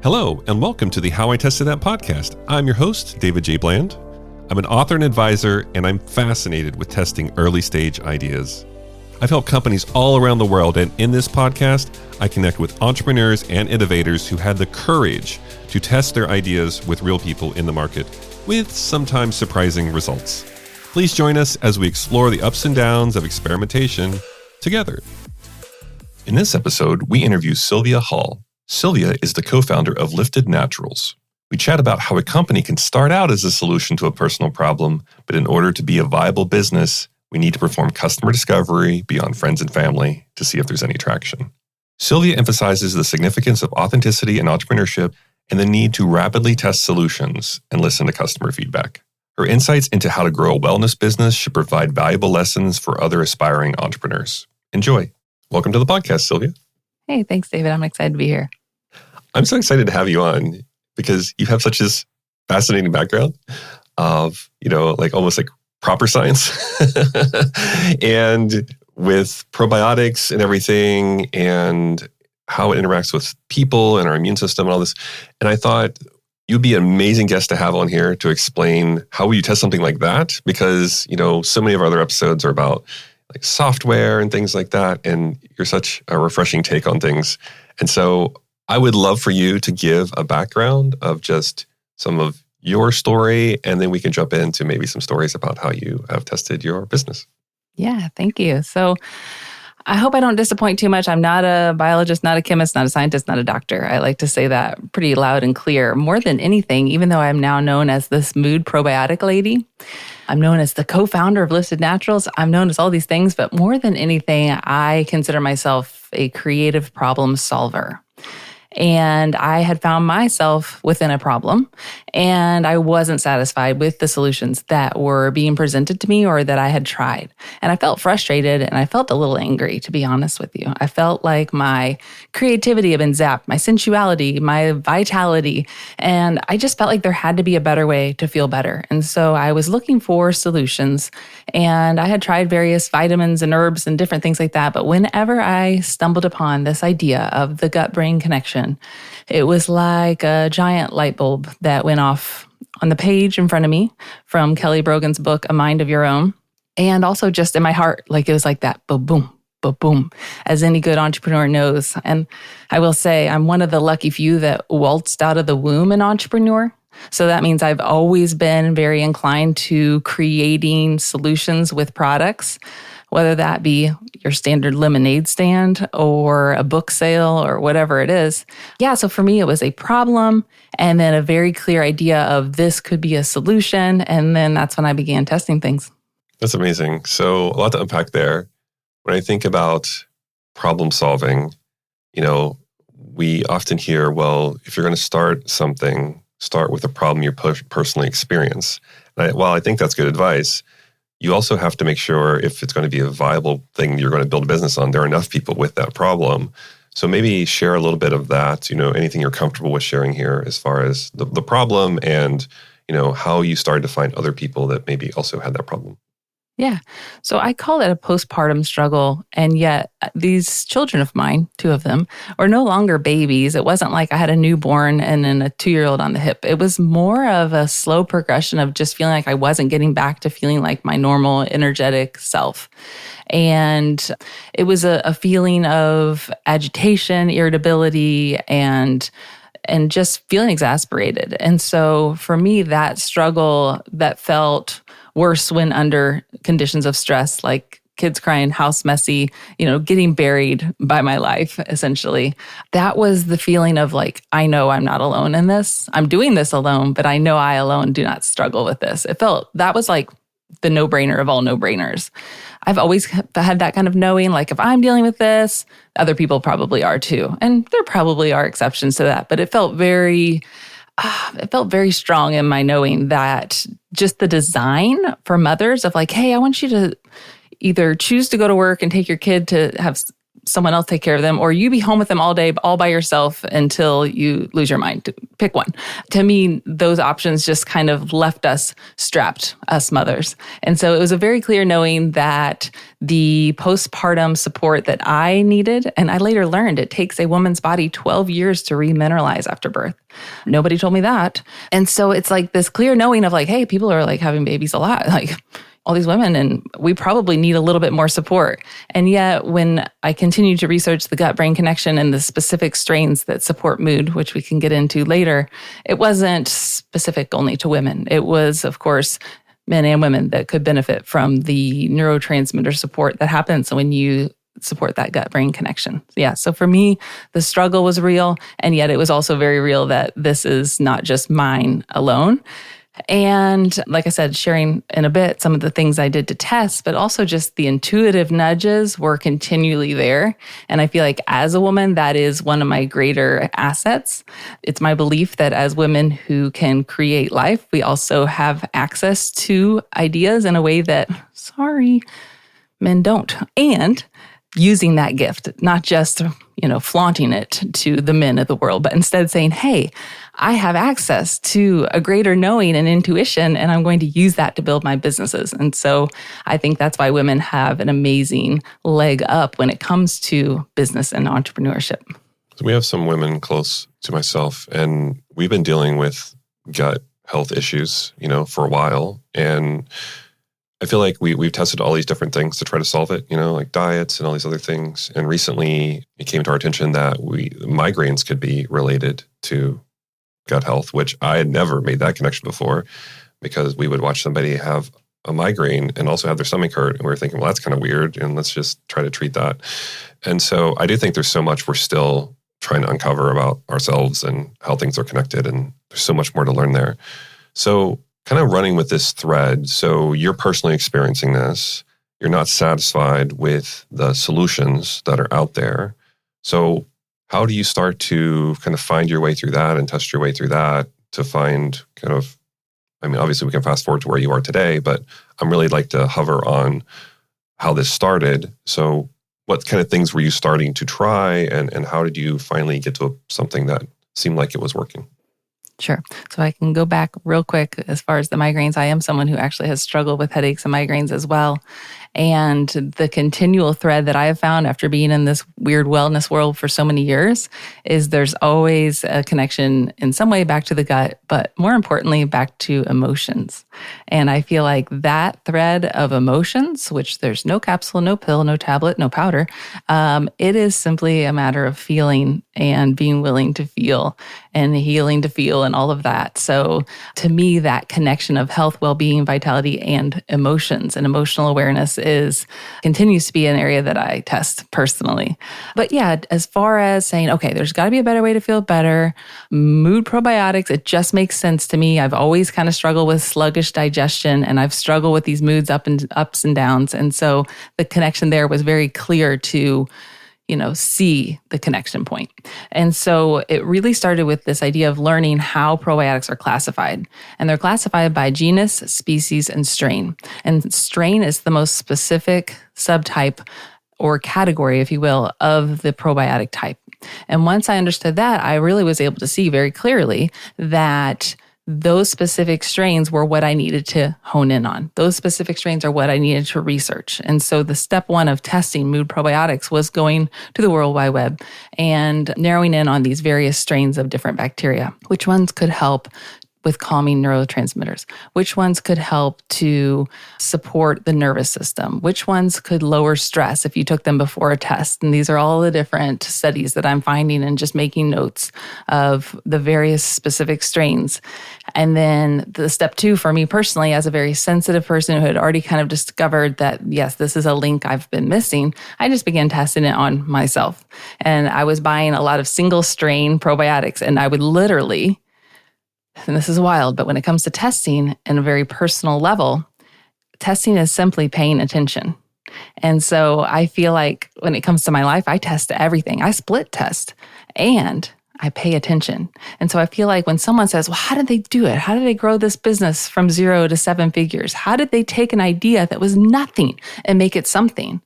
Hello, and welcome to the How I Tested That podcast. I'm your host, David J. Bland. I'm an author and advisor, and I'm fascinated with testing early-stage ideas. I've helped companies all around the world, and in this podcast, I connect with entrepreneurs and innovators who had the courage to test their ideas with real people in the market, with sometimes surprising results. Please join us as we explore the ups and downs of experimentation together. In this episode, we interview Sylvia Hall. Sylvia is the co-founder of Lifted Naturals. We chat about how a company can start out as a solution to a personal problem, but in order to be a viable business, we need to perform customer discovery beyond friends and family to see if there's any traction. Sylvia emphasizes the significance of authenticity and entrepreneurship and the need to rapidly test solutions and listen to customer feedback. Her insights into how to grow a wellness business should provide valuable lessons for other aspiring entrepreneurs. Enjoy. Welcome to the podcast, Sylvia. Hey, thanks, David. I'm excited to be here. I'm so excited to have you on because you have such this fascinating background of, almost like proper science and with probiotics and everything and how it interacts with people and our immune system and all this. And I thought you'd be an amazing guest to have on here to explain how will you test something like that? Because, so many of our other episodes are about like software and things like that. And you're such a refreshing take on things. And so I would love for you to give a background of just some of your story, and then we can jump into maybe some stories about how you have tested your business. Yeah, thank you. So I hope I don't disappoint too much. I'm not a biologist, not a chemist, not a scientist, not a doctor. I like to say that pretty loud and clear. More than anything, even though I'm now known as this mood probiotic lady, I'm known as the co-founder of Lifted Naturals. I'm known as all these things, but more than anything, I consider myself a creative problem solver. And I had found myself within a problem, and I wasn't satisfied with the solutions that were being presented to me or that I had tried. And I felt frustrated and I felt a little angry, to be honest with you. I felt like my creativity had been zapped, my sensuality, my vitality, and I just felt like there had to be a better way to feel better. And so I was looking for solutions, and I had tried various vitamins and herbs and different things like that. But whenever I stumbled upon this idea of the gut-brain connection, it was like a giant light bulb that went off on the page in front of me from Kelly Brogan's book, A Mind of Your Own. And also just in my heart, like it was like that, boom, boom, boom, boom, as any good entrepreneur knows. And I will say I'm one of the lucky few that waltzed out of the womb an entrepreneur. So that means I've always been very inclined to creating solutions with products, whether that be your standard lemonade stand or a book sale or whatever it is. Yeah, so for me, it was a problem and then a very clear idea of this could be a solution. And then that's when I began testing things. That's amazing. So a lot to unpack there. When I think about problem solving, we often hear, well, if you're going to start something, start with a problem you personally experience. And while I think that's good advice, you also have to make sure if it's going to be a viable thing you're going to build a business on, there are enough people with that problem. So maybe share a little bit of that, anything you're comfortable with sharing here as far as the problem and, how you started to find other people that maybe also had that problem. Yeah. So I call it a postpartum struggle. And yet these children of mine, 2 of them, are no longer babies. It wasn't like I had a newborn and then a 2-year-old on the hip. It was more of a slow progression of just feeling like I wasn't getting back to feeling like my normal, energetic self. And it was a feeling of agitation, irritability, and just feeling exasperated. And so for me, that struggle that felt worse when under conditions of stress, like kids crying, house messy, getting buried by my life, essentially. That was the feeling of like, I know I'm not alone in this. I'm doing this alone, but I know I alone do not struggle with this. That was like the no-brainer of all no-brainers. I've always had that kind of knowing, like if I'm dealing with this, other people probably are too. And there probably are exceptions to that, but it felt very strong in my knowing that just the design for mothers of like, hey, I want you to either choose to go to work and take your kid to have someone else take care of them, or you be home with them all day, all by yourself until you lose your mind. Pick one. To me, those options just kind of left us strapped, us mothers. And so it was a very clear knowing that the postpartum support that I needed, and I later learned it takes a woman's body 12 years to remineralize after birth. Nobody told me that. And so it's like this clear knowing of like, hey, people are like having babies a lot. Like, all these women, and we probably need a little bit more support. And yet, when I continued to research the gut-brain connection and the specific strains that support mood, which we can get into later, it wasn't specific only to women. It was, of course, men and women that could benefit from the neurotransmitter support that happens when you support that gut-brain connection. Yeah, so for me, the struggle was real, and yet it was also very real that this is not just mine alone. And like I said, sharing in a bit some of the things I did to test, but also just the intuitive nudges were continually there. And I feel like as a woman, that is one of my greater assets. It's my belief that as women who can create life, we also have access to ideas in a way that, men don't. And using that gift, not just, flaunting it to the men of the world, but instead saying, hey, I have access to a greater knowing and intuition, and I'm going to use that to build my businesses. And so I think that's why women have an amazing leg up when it comes to business and entrepreneurship. So we have some women close to myself, and we've been dealing with gut health issues, for a while. And I feel like we've tested all these different things to try to solve it, like diets and all these other things. And recently it came to our attention that migraines could be related to gut health, which I had never made that connection before, because we would watch somebody have a migraine and also have their stomach hurt. And we were thinking, well, that's kind of weird. And let's just try to treat that. And so I do think there's so much we're still trying to uncover about ourselves and how things are connected. And there's so much more to learn there. So kind of running with this thread. So you're personally experiencing this. You're not satisfied with the solutions that are out there. So how do you start to kind of find your way through that and test your way through that to find obviously we can fast forward to where you are today, but I'm really like to hover on how this started. So what kind of things were you starting to try, and how did you finally get to something that seemed like it was working? Sure. So I can go back real quick as far as the migraines. I am someone who actually has struggled with headaches and migraines as well. And the continual thread that I have found after being in this weird wellness world for so many years is there's always a connection in some way back to the gut, but more importantly, back to emotions. And I feel like that thread of emotions, which there's no capsule, no pill, no tablet, no powder, it is simply a matter of feeling and being willing to feel and healing to feel and all of that. So to me, that connection of health, well-being, vitality, and emotions and emotional awareness continues to be an area that I test personally. But yeah, as far as saying, okay, there's got to be a better way to feel better, mood probiotics, it just makes sense to me. I've always kind of struggled with sluggish digestion, and I've struggled with these moods ups and downs. And so the connection there was very clear to see the connection point. And so it really started with this idea of learning how probiotics are classified. And they're classified by genus, species, and strain. And strain is the most specific subtype or category, if you will, of the probiotic type. And once I understood that, I really was able to see very clearly that those specific strains were what I needed to hone in on. Those specific strains are what I needed to research. And so the step one of testing mood probiotics was going to the World Wide Web and narrowing in on these various strains of different bacteria. Which ones could help with calming neurotransmitters? Which ones could help to support the nervous system? Which ones could lower stress if you took them before a test? And these are all the different studies that I'm finding and just making notes of the various specific strains. And then the step two for me personally, as a very sensitive person who had already kind of discovered that, yes, this is a link I've been missing, I just began testing it on myself. And I was buying a lot of single strain probiotics, and I would literally, and this is wild, but when it comes to testing in a very personal level, testing is simply paying attention. And so I feel like when it comes to my life, I test everything. I split test and I pay attention. And so I feel like when someone says, well, how did they do it? How did they grow this business from 0 to 7 figures? How did they take an idea that was nothing and make it something?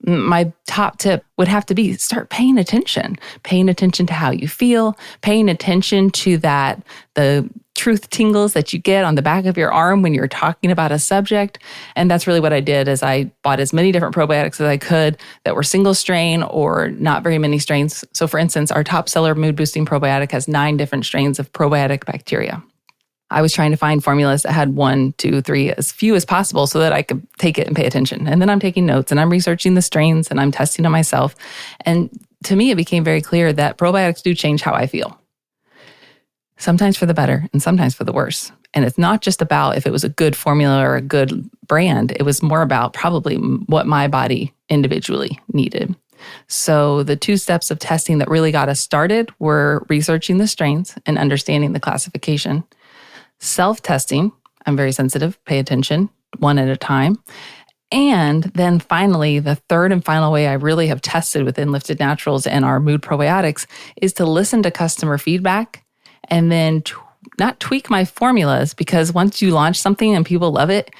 my top tip would have to be start paying attention to how you feel, paying attention to the truth tingles that you get on the back of your arm when you're talking about a subject. And that's really what I did is I bought as many different probiotics as I could that were single strain or not very many strains. So for instance, our top seller mood boosting probiotic has 9 different strains of probiotic bacteria. I was trying to find formulas that had 1, 2, 3, as few as possible so that I could take it and pay attention. And then I'm taking notes and I'm researching the strains and I'm testing on myself. And to me, it became very clear that probiotics do change how I feel. Sometimes for the better and sometimes for the worse. And it's not just about if it was a good formula or a good brand. It was more about probably what my body individually needed. So the 2 steps of testing that really got us started were researching the strains and understanding the classification. Self-testing, I'm very sensitive, pay attention, one at a time. And then finally, the third and final way I really have tested within Lifted Naturals and our mood probiotics is to listen to customer feedback and then not tweak my formulas, because once you launch something and people love it,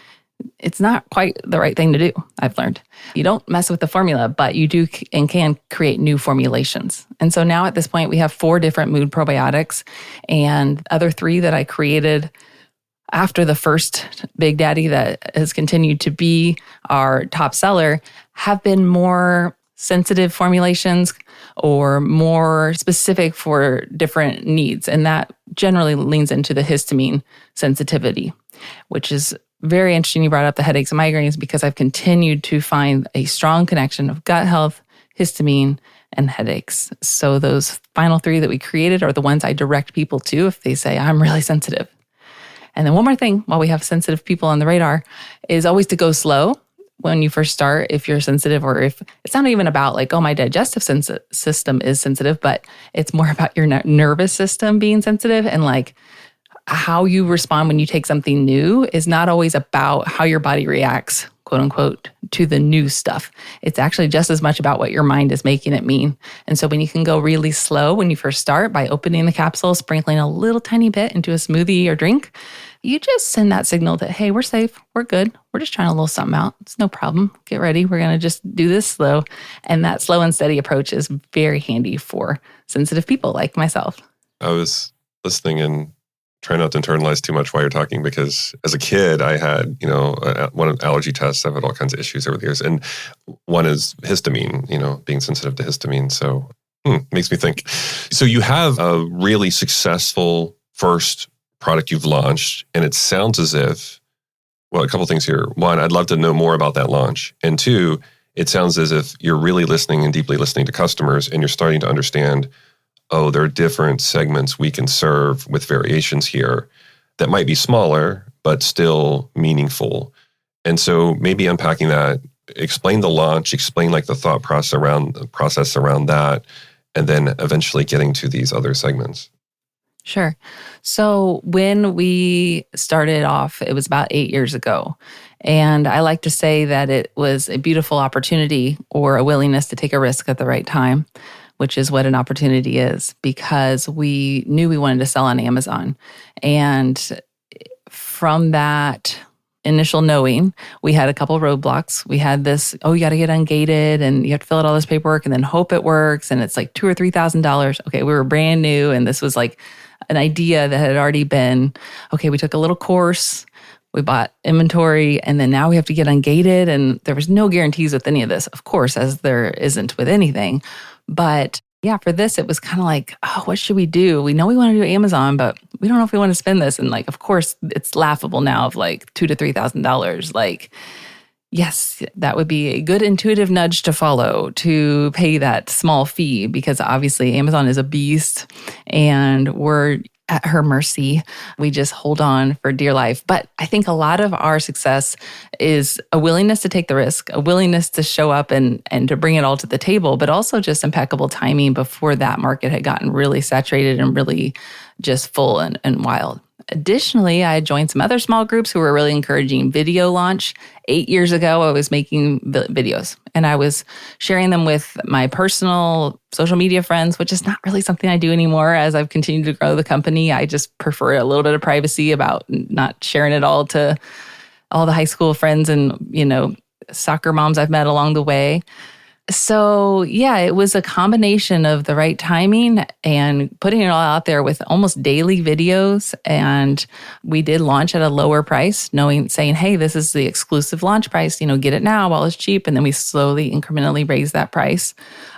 it's not quite the right thing to do, I've learned. You don't mess with the formula, but you do and can create new formulations. And so now at this point, we have 4 different mood probiotics, and other 3 that I created after the first Big Daddy that has continued to be our top seller have been more sensitive formulations or more specific for different needs. And that generally leans into the histamine sensitivity, which is very interesting. You brought up the headaches and migraines because I've continued to find a strong connection of gut health, histamine, and headaches. So those final 3 that we created are the ones I direct people to if they say, I'm really sensitive. And then one more thing, while we have sensitive people on the radar, is always to go slow when you first start, if you're sensitive, or if it's not even about like, oh, my digestive system is sensitive, but it's more about your nervous system being sensitive, and like how you respond when you take something new is not always about how your body reacts, quote unquote, to the new stuff. It's actually just as much about what your mind is making it mean. And so when you can go really slow when you first start by opening the capsule, sprinkling a little tiny bit into a smoothie or drink, you just send that signal that, hey, we're safe, we're good, we're just trying a little something out. It's no problem. Get ready. We're going to just do this slow. And that slow and steady approach is very handy for sensitive people like myself. I was listening and trying not to internalize too much while you're talking, because as a kid, I had, one of allergy tests. I've had all kinds of issues over the years. And one is histamine, being sensitive to histamine. So makes me think. So you have a really successful first product you've launched, and it sounds as if, well, a couple things here. 1, I'd love to know more about that launch. And 2, it sounds as if you're really listening and deeply listening to customers, and you're starting to understand, oh, there are different segments we can serve with variations here that might be smaller, but still meaningful. And so maybe unpacking that, explain the launch, explain like the thought process around that, and then eventually getting to these other segments. Sure. So when we started off, it was about 8 years ago. And I like to say that it was a beautiful opportunity or a willingness to take a risk at the right time, which is what an opportunity is, because we knew we wanted to sell on Amazon. And from that initial knowing, we had a couple roadblocks. We had this, you got to get ungated and you have to fill out all this paperwork and then hope it works. And it's like $2,000 or $3,000. Okay, we were brand new. And this was like an idea that had already been, okay, we took a little course, we bought inventory, and then now we have to get ungated. And there was no guarantees with any of this, of course, as there isn't with anything. But yeah, for this, it was kind of like, what should we do? We know we want to do Amazon, but we don't know if we want to spend this. And like, of course, it's laughable now of like $2,000 to $3,000. Like, yes, that would be a good intuitive nudge to follow, to pay that small fee, because obviously Amazon is a beast and we're at her mercy. We just hold on for dear life. But I think a lot of our success is a willingness to take the risk, a willingness to show up and to bring it all to the table, but also just impeccable timing before that market had gotten really saturated and really just full and wild. Additionally, I joined some other small groups who were really encouraging video launch. 8 years ago, I was making videos and I was sharing them with my personal social media friends, which is not really something I do anymore as I've continued to grow the company. I just prefer a little bit of privacy about not sharing it all to all the high school friends and, soccer moms I've met along the way. So, yeah, it was a combination of the right timing and putting it all out there with almost daily videos. And we did launch at a lower price, saying, hey, this is the exclusive launch price, get it now while it's cheap. And then we slowly, incrementally raised that price.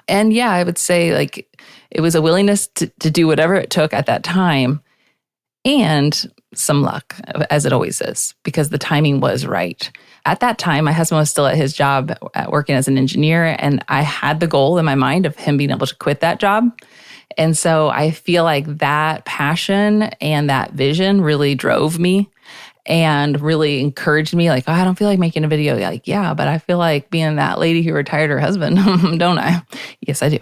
And yeah, I would say like it was a willingness to do whatever it took at that time and some luck, as it always is, because the timing was right. At that time, my husband was still at his job working as an engineer, and I had the goal in my mind of him being able to quit that job. And so I feel like that passion and that vision really drove me and really encouraged me. Like, oh, I don't feel like making a video. Like, yeah, but I feel like being that lady who retired her husband, don't I? Yes, I do.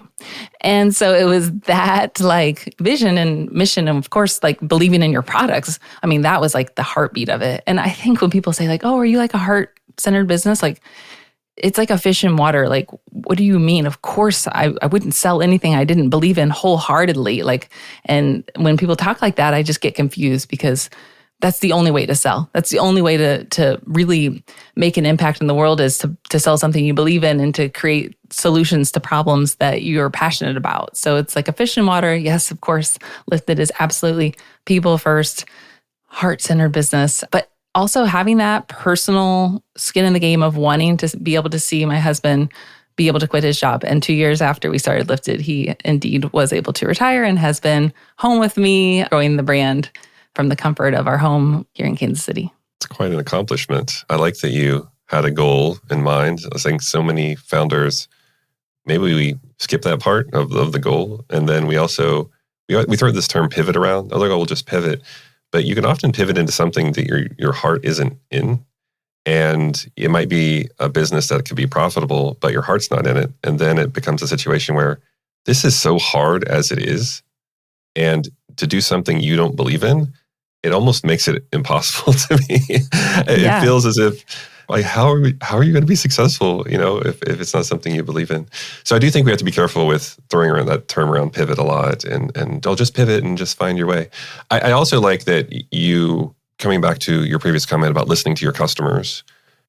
And so it was that like vision and mission, and of course, like believing in your products. I mean, that was like the heartbeat of it. And I think when people say like, oh, are you like a heart-centered business? Like, it's like a fish in water. Like, what do you mean? Of course, I wouldn't sell anything I didn't believe in wholeheartedly. Like, and when people talk like that, I just get confused because that's the only way to sell. That's the only way to really make an impact in the world is to sell something you believe in and to create solutions to problems that you're passionate about. So it's like a fish in water. Yes, of course, Lifted is absolutely people first, heart-centered business, but also having that personal skin in the game of wanting to be able to see my husband be able to quit his job. And 2 years after we started Lifted, he indeed was able to retire and has been home with me, growing the brand from the comfort of our home here in Kansas City. It's quite an accomplishment. I like that you had a goal in mind. I think so many founders, maybe we skip that part of the goal. And then we also, we throw this term pivot around. Oh, we'll just pivot. But you can often pivot into something that your heart isn't in. And it might be a business that could be profitable, but your heart's not in it. And then it becomes a situation where this is so hard as it is. And to do something you don't believe in, it almost makes it impossible to me. It feels as if, like, how are you going to be successful, if it's not something you believe in? So I do think we have to be careful with throwing around that term around pivot a lot and I'll just pivot and just find your way. I also like that you, coming back to your previous comment about listening to your customers,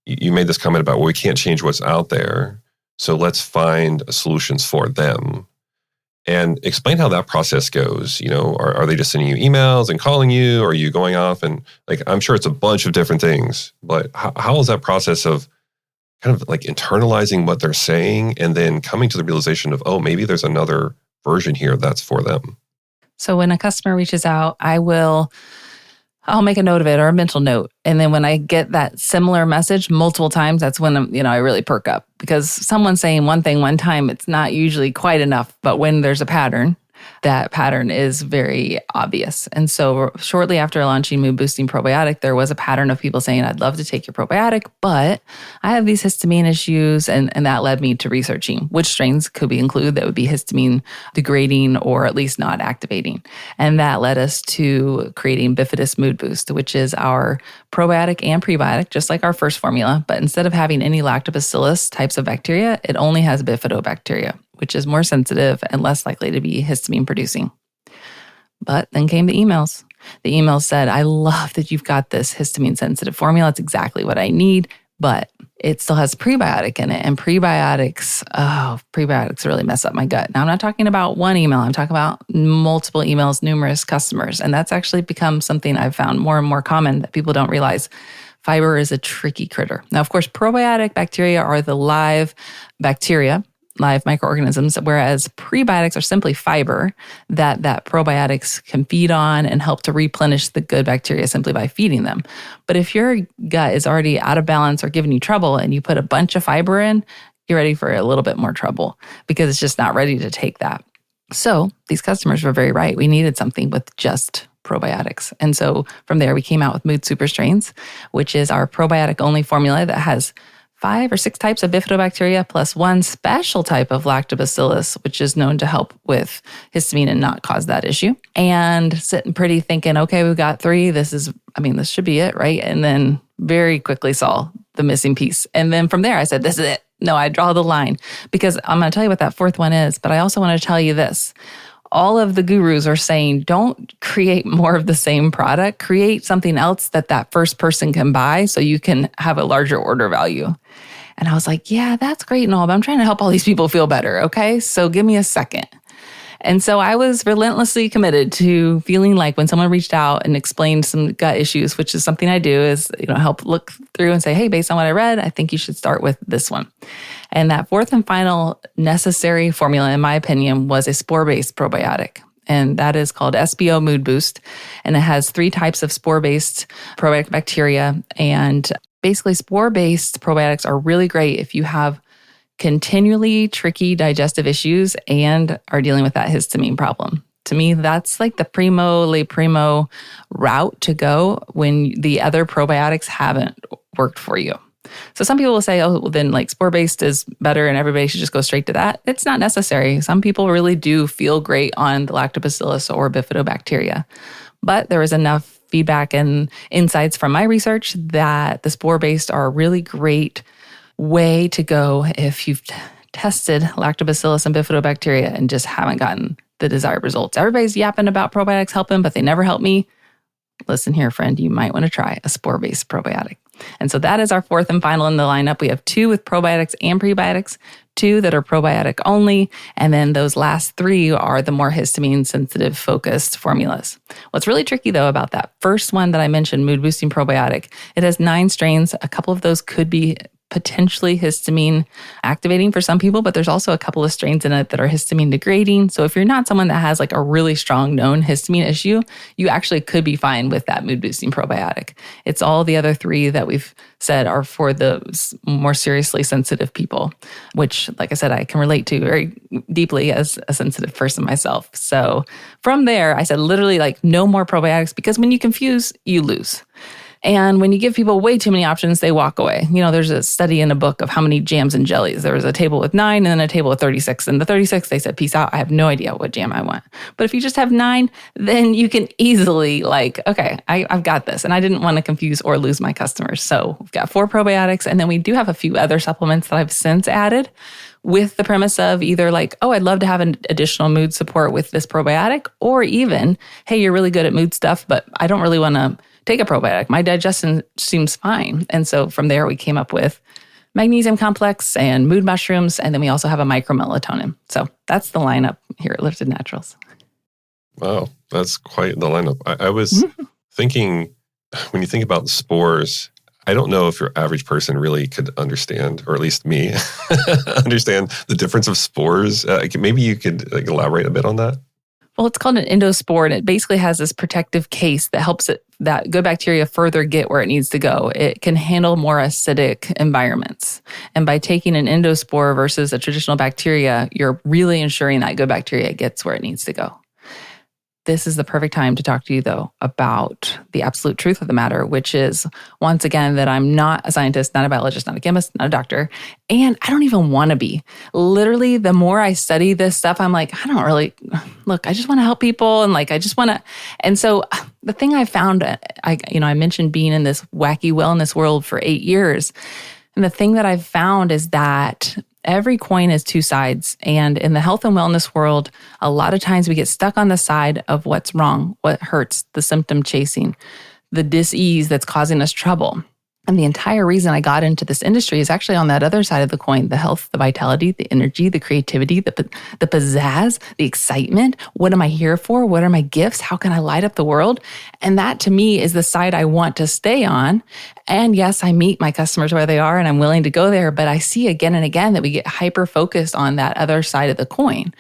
you made this comment about, well, we can't change what's out there, so let's find solutions for them. And explain how that process goes. Are they just sending you emails and calling you? Or are you going off and I'm sure it's a bunch of different things, but how is that process of kind of like internalizing what they're saying and then coming to the realization of, oh, maybe there's another version here that's for them? So when a customer reaches out, I'll make a note of it or a mental note. And then when I get that similar message multiple times, that's when, I really perk up, because someone saying one thing one time, it's not usually quite enough. But when there's a pattern, that pattern is very obvious. And so shortly after launching Mood Boosting Probiotic, there was a pattern of people saying, I'd love to take your probiotic, but I have these histamine issues. And that led me to researching which strains could we include that would be histamine degrading or at least not activating. And that led us to creating Bifidus Mood Boost, which is our probiotic and prebiotic, just like our first formula. But instead of having any lactobacillus types of bacteria, it only has bifidobacteria, which is more sensitive and less likely to be histamine producing. But then came the emails. The emails said, I love that you've got this histamine sensitive formula. It's exactly what I need, but it still has prebiotic in it. And prebiotics really mess up my gut. Now, I'm not talking about one email. I'm talking about multiple emails, numerous customers. And that's actually become something I've found more and more common that people don't realize. Fiber is a tricky critter. Now, of course, probiotic bacteria are the live bacteria, live microorganisms, whereas prebiotics are simply fiber that probiotics can feed on and help to replenish the good bacteria simply by feeding them. But if your gut is already out of balance or giving you trouble and you put a bunch of fiber in, you're ready for a little bit more trouble because it's just not ready to take that. So these customers were very right. We needed something with just probiotics. And so from there, we came out with Mood Super Strains, which is our probiotic-only formula that has 5 or 6 types of bifidobacteria plus one special type of lactobacillus, which is known to help with histamine and not cause that issue. And sitting pretty thinking, okay, we've got 3. This should be it, right? And then very quickly saw the missing piece. And then from there, I said, this is it. No, I draw the line because I'm going to tell you what that 4th one is. But I also want to tell you this. All of the gurus are saying, don't create more of the same product. Create something else that first person can buy so you can have a larger order value. And I was like, yeah, that's great and all, but I'm trying to help all these people feel better. Okay. So give me a second. And so I was relentlessly committed to feeling like when someone reached out and explained some gut issues, which is something I do, is help look through and say, hey, based on what I read, I think you should start with this one. And that fourth and final necessary formula, in my opinion, was a spore-based probiotic. And that is called SBO Mood Boost. And it has 3 types of spore-based probiotic bacteria. And basically, spore-based probiotics are really great if you have continually tricky digestive issues and are dealing with that histamine problem. To me, that's like the primo route to go when the other probiotics haven't worked for you. So some people will say, oh, well, then like spore-based is better and everybody should just go straight to that. It's not necessary. Some people really do feel great on the lactobacillus or bifidobacteria. But there was enough feedback and insights from my research that the spore-based are a really great way to go if you've tested lactobacillus and bifidobacteria and just haven't gotten the desired results. Everybody's yapping about probiotics helping, but they never help me. Listen here, friend, you might want to try a spore-based probiotic. And so that is our fourth and final in the lineup. We have 2 with probiotics and prebiotics, 2 that are probiotic only, and then those last 3 are the more histamine-sensitive focused formulas. What's really tricky, though, about that first one that I mentioned, mood-boosting probiotic, it has 9 strains. A couple of those could be potentially histamine activating for some people, but there's also a couple of strains in it that are histamine degrading. So if you're not someone that has like a really strong known histamine issue, you actually could be fine with that mood boosting probiotic. It's all the other 3 that we've said are for the more seriously sensitive people, which, like I said, I can relate to very deeply as a sensitive person myself. So from there, I said literally like no more probiotics, because when you confuse, you lose. And when you give people way too many options, they walk away. There's a study in a book of how many jams and jellies. There was a table with 9 and then a table with 36. And the 36, they said, peace out. I have no idea what jam I want. But if you just have 9, then you can easily okay, I've got this. And I didn't want to confuse or lose my customers. So we've got 4 probiotics. And then we do have a few other supplements that I've since added with the premise of either like, oh, I'd love to have an additional mood support with this probiotic, or even, hey, you're really good at mood stuff, but I don't really want to take a probiotic. My digestion seems fine. And so from there, we came up with magnesium complex and mood mushrooms. And then we also have a micromelatonin. So that's the lineup here at Lifted Naturals. Wow, that's quite the lineup. I was thinking, when you think about spores, I don't know if your average person really could understand, or at least me, understand the difference of spores. Maybe you could elaborate a bit on that. Well, it's called an endospore, and it basically has this protective case that helps that good bacteria further get where it needs to go. It can handle more acidic environments. And by taking an endospore versus a traditional bacteria, you're really ensuring that good bacteria gets where it needs to go. This is the perfect time to talk to you, though, about the absolute truth of the matter, which is, once again, that I'm not a scientist, not a biologist, not a chemist, not a doctor, and I don't even want to be. Literally, the more I study this stuff, I'm like, I don't really, look, I just want to help people, and I just want to. And so the thing I found, I mentioned being in this wacky wellness world for 8 years, and the thing that I've found is that every coin has 2 sides. And in the health and wellness world, a lot of times we get stuck on the side of what's wrong, what hurts, the symptom chasing, the dis-ease that's causing us trouble. And the entire reason I got into this industry is actually on that other side of the coin: the health, the vitality, the energy, the creativity, the pizzazz, the excitement. What am I here for? What are my gifts? How can I light up the world? And that, to me, is the side I want to stay on. And yes, I meet my customers where they are and I'm willing to go there, but I see again and again that we get hyper-focused on that other side of the coin.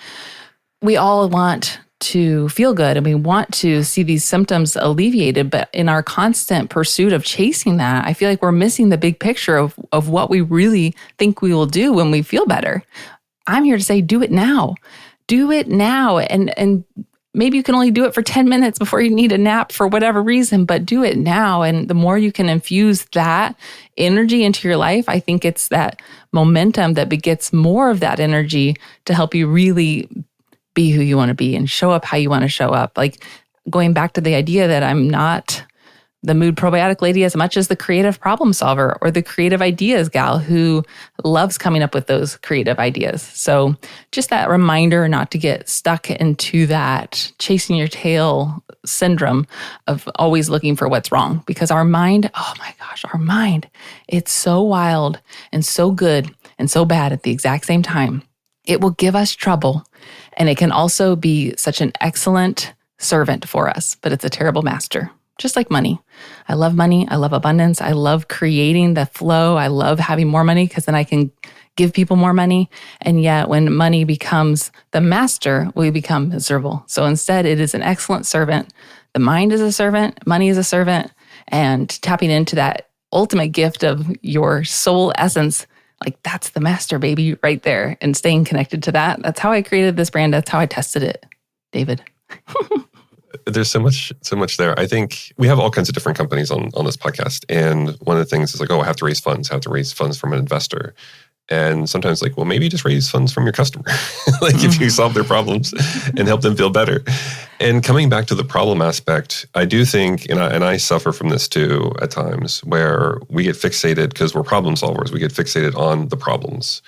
We all want to feel good and we want to see these symptoms alleviated, but in our constant pursuit of chasing that, I feel like we're missing the big picture of what we really think we will do when we feel better. I'm here to say, do it now. Do it now. And maybe you can only do it for 10 minutes before you need a nap for whatever reason, but do it now. And the more you can infuse that energy into your life, I think it's that momentum that begets more of that energy to help you really be who you want to be and show up how you want to show up. Like, going back to the idea that I'm not the mood probiotic lady as much as the creative problem solver or the creative ideas gal who loves coming up with those creative ideas. So just that reminder not to get stuck into that chasing your tail syndrome of always looking for what's wrong, because our mind, oh my gosh, our mind, it's so wild and so good and so bad at the exact same time. It will give us trouble, and it can also be such an excellent servant for us, but it's a terrible master. Just like money. I love money. I love abundance. I love creating the flow. I love having more money because then I can give people more money. And yet when money becomes the master, we become miserable. So instead, it is an excellent servant. The mind is a servant. Money is a servant. And tapping into that ultimate gift of your soul essence, like that's the master, baby, right there. And staying connected to that. That's how I created this brand. That's how I tested it, David. There's so much there. I think we have all kinds of different companies on this podcast. And one of the things is like, I have to raise funds. I have to raise funds from an investor. And sometimes like, well, maybe just raise funds from your customer. Like if you solve their problems and help them feel better. And coming back to the problem aspect, I do think, and I suffer from this too at times, where we get fixated because we're problem solvers. We get fixated on the problems.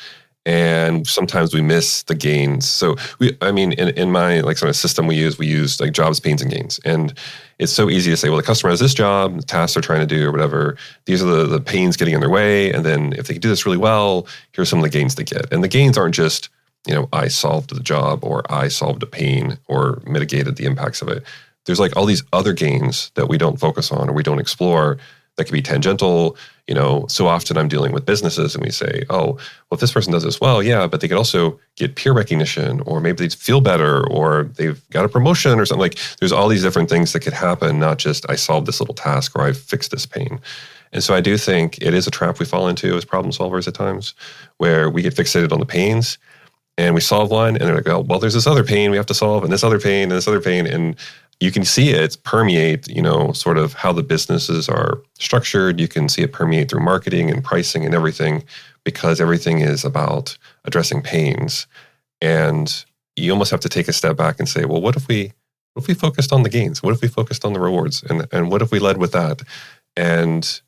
And sometimes we miss the gains. So in my like sort of system we use like jobs, pains, and gains. And it's so easy to say, well, the customer has this job, the tasks they're trying to do or whatever. These are the pains getting in their way. And then if they do this really well, here's some of the gains they get. And the gains aren't just, I solved the job or I solved a pain or mitigated the impacts of it. There's like all these other gains that we don't focus on or we don't explore that could be tangential. So often I'm dealing with businesses and we say, oh, well, if this person does this well, yeah, but they could also get peer recognition, or maybe they feel better, or they've got a promotion or something. Like there's all these different things that could happen, not just I solved this little task or I fixed this pain. And so I do think it is a trap we fall into as problem solvers at times, where we get fixated on the pains and we solve one and they're like, oh, well, there's this other pain we have to solve and this other pain and this other pain. And you can see it permeate, sort of how the businesses are structured. You can see it permeate through marketing and pricing and everything, because everything is about addressing pains. And you almost have to take a step back and say, well, what if we focused on the gains? What if we focused on the rewards? And what if we led with that and,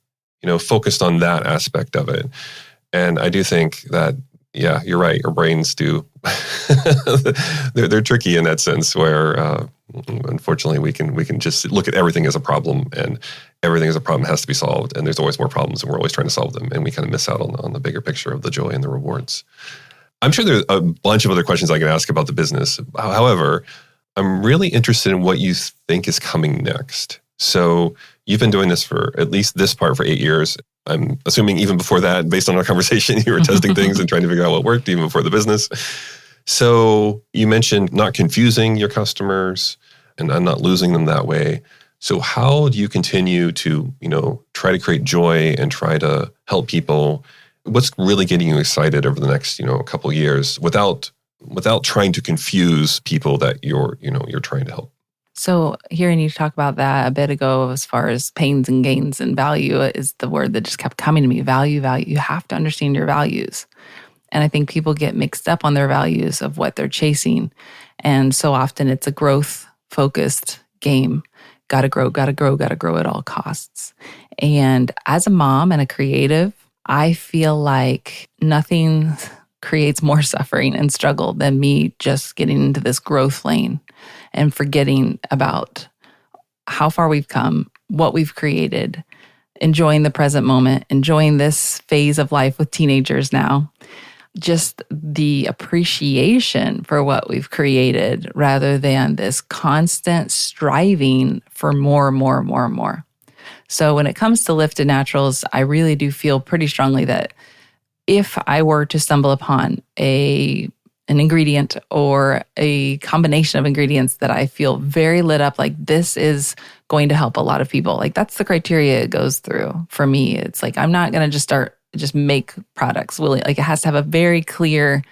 focused on that aspect of it? And I do think that, yeah, you're right. Our brains do. they're tricky in that sense where, unfortunately, we can just look at everything as a problem, and everything as a problem has to be solved. And there's always more problems, and we're always trying to solve them. And we kind of miss out on the bigger picture of the joy and the rewards. I'm sure there's a bunch of other questions I can ask about the business. However, I'm really interested in what you think is coming next. So you've been doing this for at least this part for 8 years. I'm assuming even before that, based on our conversation, you were testing things and trying to figure out what worked even before the business. So you mentioned not confusing your customers and not losing them that way. So how do you continue to, try to create joy and try to help people? What's really getting you excited over the next, couple of years without trying to confuse people that you're trying to help? So hearing you talk about that a bit ago, as far as pains and gains and value is the word that just kept coming to me. Value. You have to understand your values. And I think people get mixed up on their values of what they're chasing. And so often it's a growth-focused game. Gotta grow at all costs. And as a mom and a creative, I feel like nothing creates more suffering and struggle than me just getting into this growth lane and forgetting about how far we've come, what we've created, enjoying the present moment, enjoying this phase of life with teenagers now. Just the appreciation for what we've created rather than this constant striving for more. So when it comes to Lifted Naturals, I really do feel pretty strongly that if I were to stumble upon an ingredient or a combination of ingredients that I feel very lit up, like this is going to help a lot of people, like that's the criteria it goes through for me. It's like, I'm not going to just make products. Like it has to have a very clear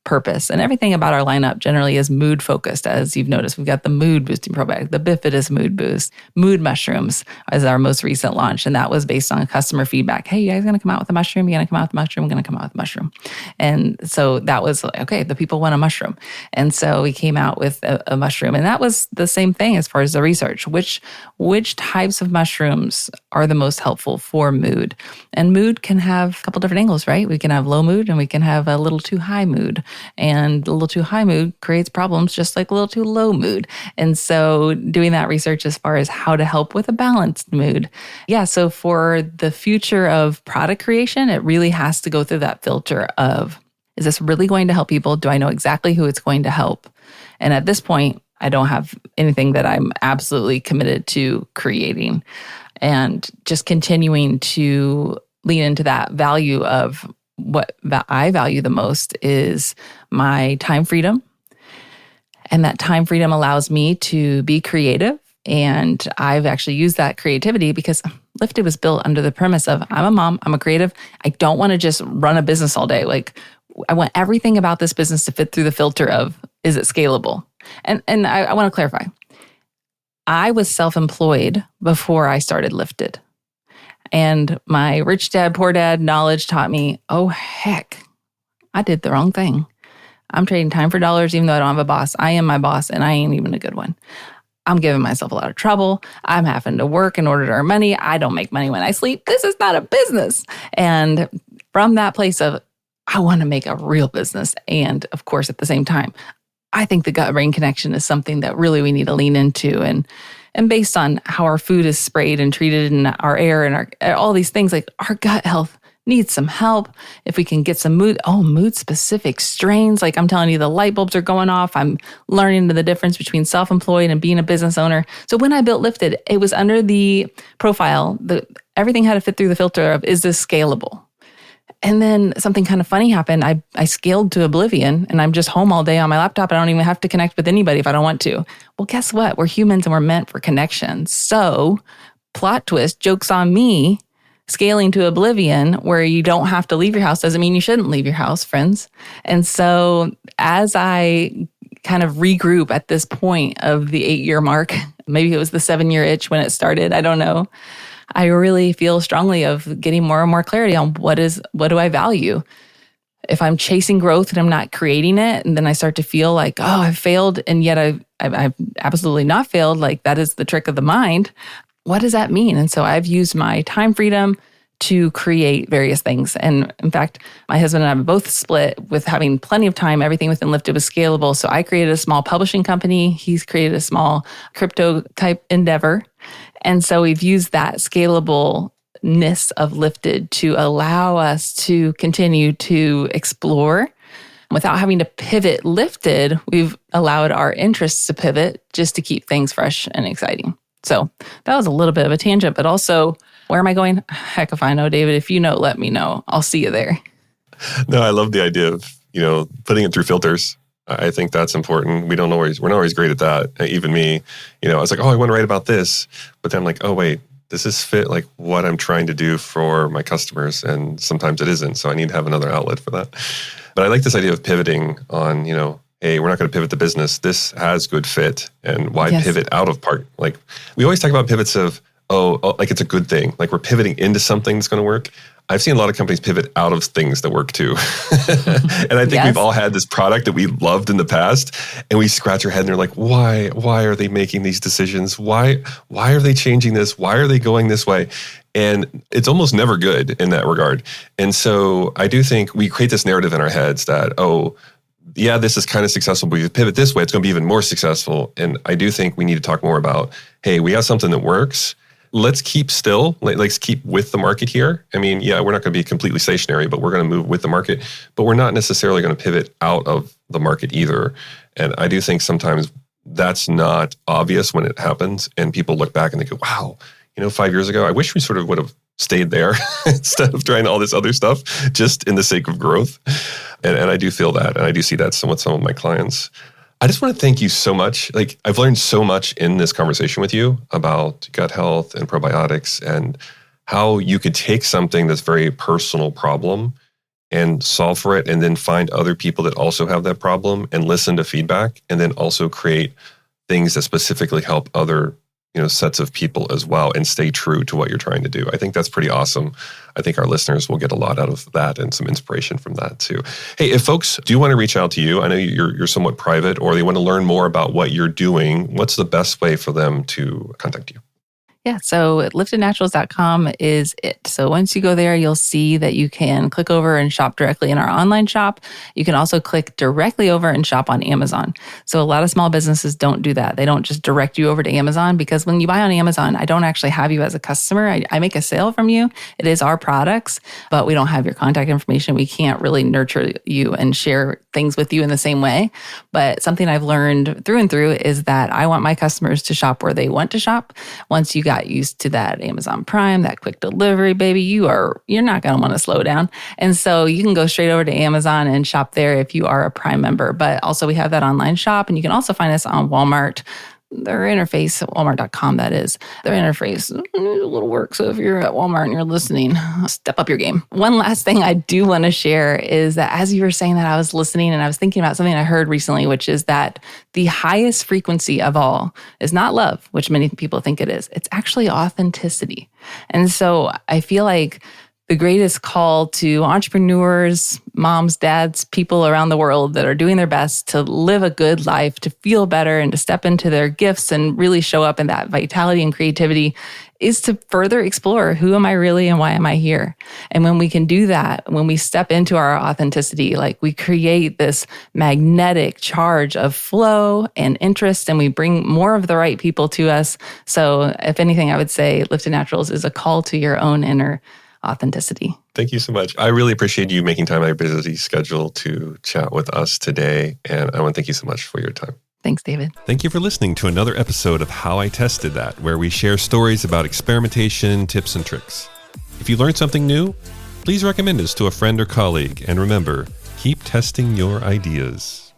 purpose. And everything about our lineup generally is mood focused. As you've noticed, we've got the mood boosting probiotic, the Bifidus mood boost, mood mushrooms is our most recent launch. And that was based on customer feedback. Hey, you guys going to come out with a mushroom? You going to come out with a mushroom? We're going to come out with a mushroom. And so that was like, okay, the people want a mushroom. And so we came out with a mushroom. And that was the same thing as far as the research. Which types of mushrooms are the most helpful for mood? And mood can have a couple different angles, right? We can have low mood and we can have a little too high mood. And a little too high mood creates problems just like a little too low mood. And so doing that research as far as how to help with a balanced mood. Yeah, so for the future of product creation, it really has to go through that filter of, is this really going to help people? Do I know exactly who it's going to help? And at this point, I don't have anything that I'm absolutely committed to creating, and just continuing to lean into that value of what I value the most is my time freedom. And that time freedom allows me to be creative. And I've actually used that creativity because Lifted was built under the premise of I'm a mom, I'm a creative. I don't want to just run a business all day. Like, I want everything about this business to fit through the filter of, is it scalable? And I want to clarify. I was self-employed before I started Lifted. And my rich dad, poor dad knowledge taught me, oh, heck, I did the wrong thing. I'm trading time for dollars, even though I don't have a boss. I am my boss, and I ain't even a good one. I'm giving myself a lot of trouble. I'm having to work in order to earn money. I don't make money when I sleep. This is not a business. And from that place of, I want to make a real business. And of course, at the same time, I think the gut-brain connection is something that really we need to lean into. And based on how our food is sprayed and treated in our air and all these things, like our gut health needs some help. If we can get some mood-specific strains, like I'm telling you, the light bulbs are going off. I'm learning the difference between self-employed and being a business owner. So when I built Lifted, it was under the profile, everything had to fit through the filter of, is this scalable? And then something kind of funny happened. I scaled to oblivion, and I'm just home all day on my laptop. I don't even have to connect with anybody if I don't want to. Well, guess what? We're humans and we're meant for connection. So, plot twist, joke's on me. Scaling to oblivion, where you don't have to leave your house, doesn't mean you shouldn't leave your house, friends. And so as I kind of regroup at this point of the 8-year mark, maybe it was the 7-year itch when it started, I don't know. I really feel strongly of getting more and more clarity on what do I value. If I'm chasing growth and I'm not creating it, and then I start to feel like, oh, I've failed, and yet I've absolutely not failed, like that is the trick of the mind. What does that mean? And so I've used my time freedom to create various things. And in fact, my husband and I both split with having plenty of time. Everything within Lifted was scalable. So I created a small publishing company. He's created a small crypto type endeavor. And so we've used that scalableness of Lifted to allow us to continue to explore. Without having to pivot Lifted, we've allowed our interests to pivot just to keep things fresh and exciting. So that was a little bit of a tangent, but also, where am I going? Heck if I know, David. If you know, let me know. I'll see you there. No, I love the idea of, putting it through filters. I think that's important. We're not always great at that. Even me, I was like, oh, I want to write about this. But then I'm like, oh, wait, does this fit like what I'm trying to do for my customers? And sometimes it isn't. So I need to have another outlet for that. But I like this idea of pivoting on, hey, we're not going to pivot the business. This has good fit. And why pivot out of part? Like, we always talk about pivots of, like it's a good thing. Like we're pivoting into something that's going to work. I've seen a lot of companies pivot out of things that work too. And I think we've all had this product that we loved in the past, and we scratch our head and they're like, why are they making these decisions? Why are they changing this? Why are they going this way? And it's almost never good in that regard. And so I do think we create this narrative in our heads that, this is kind of successful, but if you pivot this way, it's going to be even more successful. And I do think we need to talk more about, hey, we have something that works. Let's keep still. Let's keep with the market here. I mean, we're not going to be completely stationary, but we're going to move with the market. But we're not necessarily going to pivot out of the market either. And I do think sometimes that's not obvious when it happens. And people look back and they go, wow, 5 years ago, I wish we sort of would have stayed there instead of trying all this other stuff just in the sake of growth. And I do feel that. And I do see that with some of my clients. I just want to thank you so much. Like, I've learned so much in this conversation with you about gut health and probiotics and how you could take something that's very personal problem and solve for it, and then find other people that also have that problem and listen to feedback, and then also create things that specifically help other sets of people as well, and stay true to what you're trying to do. I think that's pretty awesome. I think our listeners will get a lot out of that and some inspiration from that too. Hey, if folks do want to reach out to you, I know you're somewhat private, or they want to learn more about what you're doing, what's the best way for them to contact you? Yeah, so liftednaturals.com is it. So once you go there, you'll see that you can click over and shop directly in our online shop. You can also click directly over and shop on Amazon. So a lot of small businesses don't do that. They don't just direct you over to Amazon, because when you buy on Amazon, I don't actually have you as a customer. I make a sale from you. It is our products, but we don't have your contact information. We can't really nurture you and share things with you in the same way. But something I've learned through and through is that I want my customers to shop where they want to shop. Once you got used to that Amazon Prime, that quick delivery, baby, you're not going to want to slow down. And so you can go straight over to Amazon and shop there if you are a Prime member. But also we have that online shop, and you can also find us on Walmart. Their interface, Walmart.com, that is. Their interface needs a little work. So if you're at Walmart and you're listening, step up your game. One last thing I do want to share is that as you were saying that, I was listening and I was thinking about something I heard recently, which is that the highest frequency of all is not love, which many people think it is. It's actually authenticity. And so I feel like the greatest call to entrepreneurs, moms, dads, people around the world that are doing their best to live a good life, to feel better, and to step into their gifts and really show up in that vitality and creativity is to further explore, who am I really and why am I here? And when we can do that, when we step into our authenticity, like we create this magnetic charge of flow and interest, and we bring more of the right people to us. So if anything, I would say Lifted Naturals is a call to your own inner authenticity. Thank you so much. I really appreciate you making time out of your busy schedule to chat with us today. And I want to thank you so much for your time. Thanks, David. Thank you for listening to another episode of How I Tested That, where we share stories about experimentation, tips, and tricks. If you learned something new, please recommend us to a friend or colleague. And remember, keep testing your ideas.